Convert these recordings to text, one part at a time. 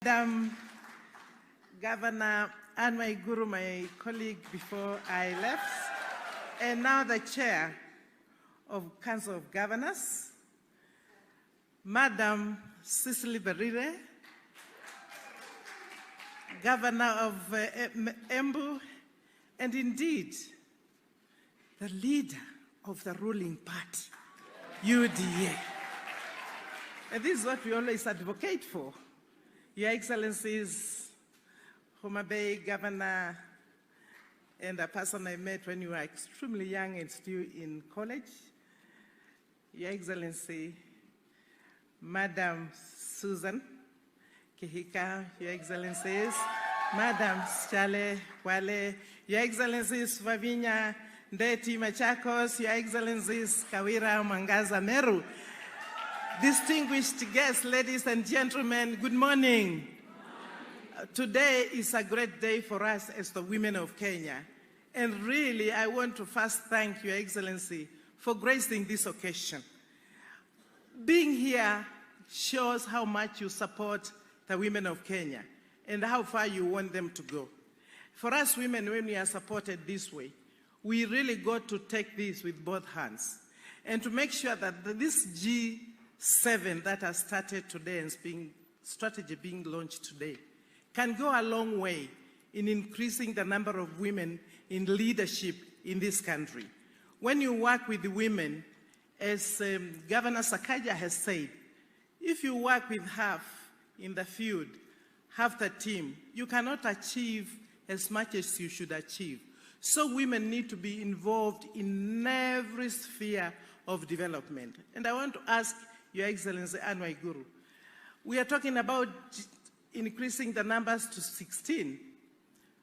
Madam Governor Hon Ngilu, my colleague before I left, and now the Chair of Council of Governors, Madam Cicely Berire, Governor of Embu, and indeed, the leader of the ruling party, UDA. And this is what we always advocate for. Your Excellencies, Homa Bay Governor, and a person I met when you were extremely young and still in college, Your Excellency, Madam Susan Kihika, Your Excellencies, Madam Chale Wale, Your Excellencies Vavinya Ndeti Machakos, Your Excellencies Kawira Mangaza Meru, distinguished guests, ladies and gentlemen, good morning. Today is a great day for us as the women of Kenya. And really, I want to first thank Your Excellency for gracing this occasion. Being here shows how much you support the women of Kenya and how far you want them to go. For us women, when we are supported this way, we really got to take this with both hands and to make sure that this G7 that has started today and strategy being launched today can go a long way in increasing the number of women in leadership in this country. When you work with the women, as Governor Sakaja has said, if you work with half in the field, half the team, you cannot achieve as much as you should achieve. So women need to be involved in every sphere of development. And I want to ask Your Excellency Hon Ngilu, we are talking about increasing the numbers to 16.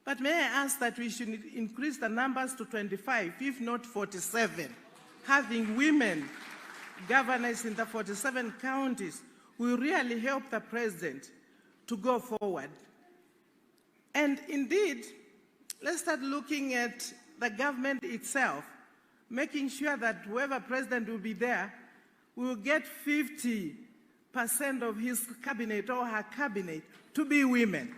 But may I ask that we should increase the numbers to 25, if not 47. Having women governors in the 47 counties will really help the president to go forward. And indeed, let's start looking at the government itself, making sure that whoever president will be there will get 50% of his cabinet or her cabinet to be women.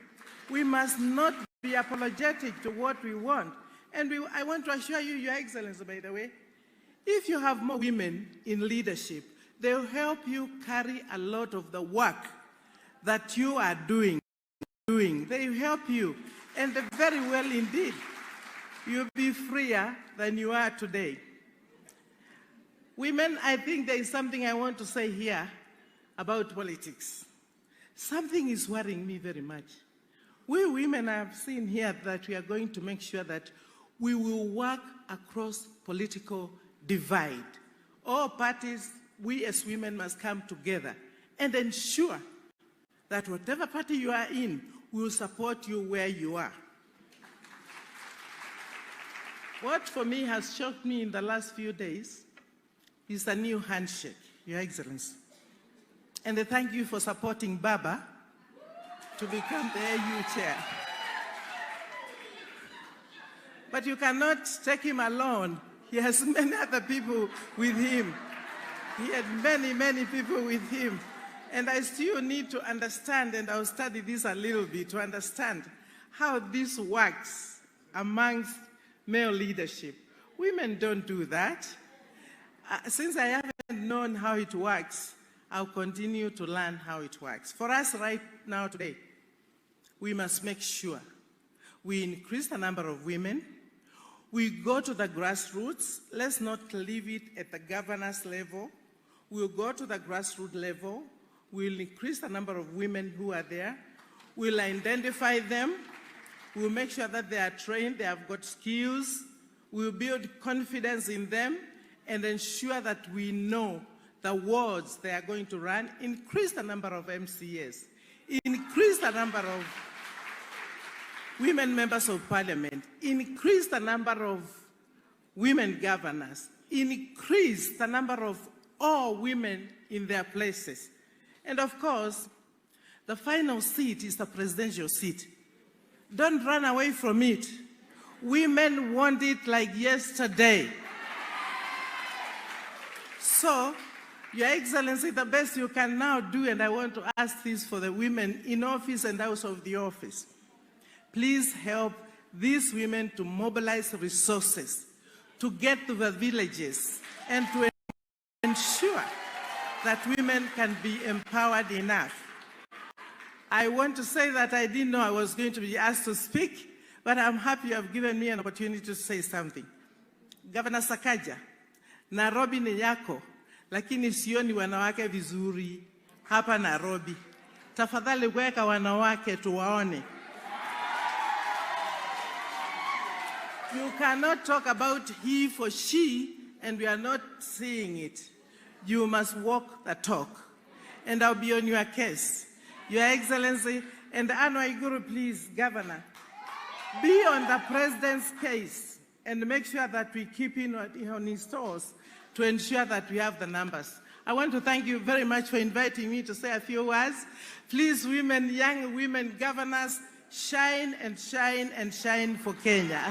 We must not be apologetic to what we want. And I want to assure you, Your Excellency, by the way, if you have more women in leadership, they'll help you carry a lot of the work that you are doing. They'll help you, and very well indeed. You'll be freer than you are today. Women, I think there is something I want to say here about politics. Something is worrying me very much. We women have seen here that we are going to make sure that we will work across political divide. All parties, we as women must come together and ensure that whatever party you are in will support you where you are. What for me has shocked me in the last few days is the new handshake, Your Excellency. And I thank you for supporting Baba to become the AU chair. But you cannot take him alone. He has many other people with him. He had many, many people with him. And I still need to understand, and I'll study this a little bit, to understand how this works amongst male leadership. Women don't do that. Since I haven't known how it works, I'll continue to learn how it works. For us right now today, we must make sure we increase the number of women. We go to the grassroots. Let's not leave it at the governor's level. We'll go to the grassroots level. We'll increase the number of women who are there. We'll identify them. We'll make sure that they are trained, they have got skills. We'll build confidence in them and ensure that we know the wards they are going to run. Increase the number of MCAs. Increase the number of women members of parliament. Increase the number of women governors. Increase the number of all women in their places. And of course, the final seat is the presidential seat. Don't run away from it. Women want it like yesterday. So Your Excellency, the best you can now do, and I want to ask this for the women in office and out of the office, please help these women to mobilize resources, to get to the villages, and to ensure that women can be empowered enough. I want to say that I didn't know I was going to be asked to speak, but I'm happy you have given me an opportunity to say something. Governor Sakaja, Nairobi ni yako, lakini sioni wanawake vizuri hapa Nairobi. Tafadhali weka wanawake tuwaone. You cannot talk about he for she and we are not seeing it. You must walk the talk. And I'll be on your case. Your Excellency, and Hon Ngilu, please, Governor, be on the President's case and make sure that we keep in on his toes to ensure that we have the numbers. I want to thank you very much for inviting me to say a few words. Please, women, young women, governors, shine and shine and shine for Kenya.